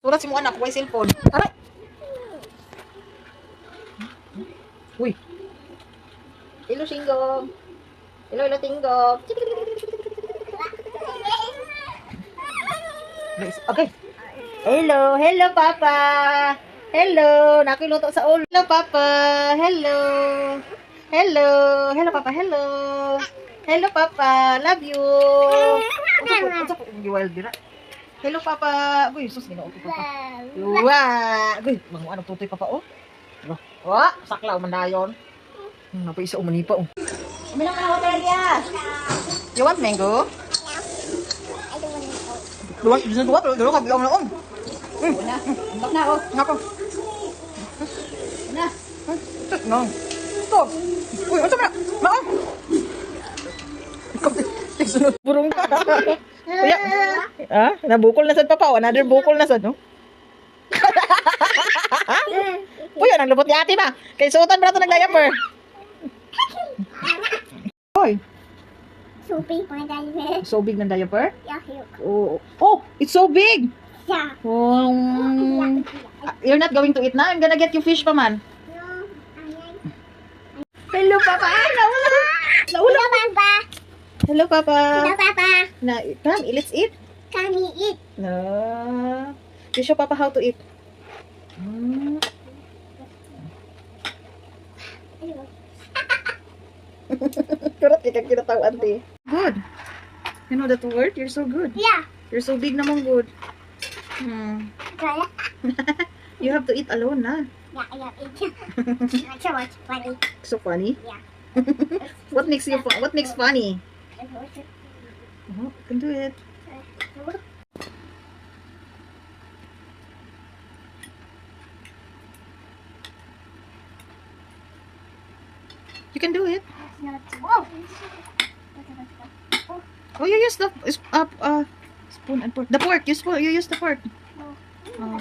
Turat si mo anak, huwag cellphone. Aray! Uy! Hello, Singgong. Hello, Tinggong. Okay. Hello, Papa. Hello, nakiluto sa ulo. Hello, Papa. Hello. Hello, Papa. Hello. Hello, Papa. Love you. Unsa po giwal dira? Hello, Papa. Uy, sus ginoo ko Papa. Wa. Uy, manguan og tutoy Papa oh. Wa, saklaw man dayon. Napaisa umani pa oh. Umilang ka na hotel dia. You want mango? Duwa, duwa ka biyaw na on. Na, ambak na oh. Ngako. Na. No. Stop. Uy, unsa man? Mao. Sunod burong ka. Kuya. Ah, nabukol na sad Papa, another bukol na sad no. Uy, nang lubot ni ate ba? Kay suotan ba nato ng diaper? Hoy. So big my diaper. So big ng diaper? Yeah, here. Oh, oh, it's so big. Yeah. Oh, you're not going to eat na? I'm gonna get you fish pa man. No, Hello, Papa. Naula. Hello, Papa. Hello, Papa. Hello, Papa. Come, let's eat. Can we eat? No. You show Papa how to eat. Kurot ka kinataw, ante. Good. You know that word? You're so good. Yeah. You're so big naman good. Got it? You have to eat alone na. Yeah, eat. Not so much funny. So funny. Yeah. What makes funny? Oh, you can do it. You can do it. Whoa. Oh, you use the spoon and pork. The pork. You use the pork. No.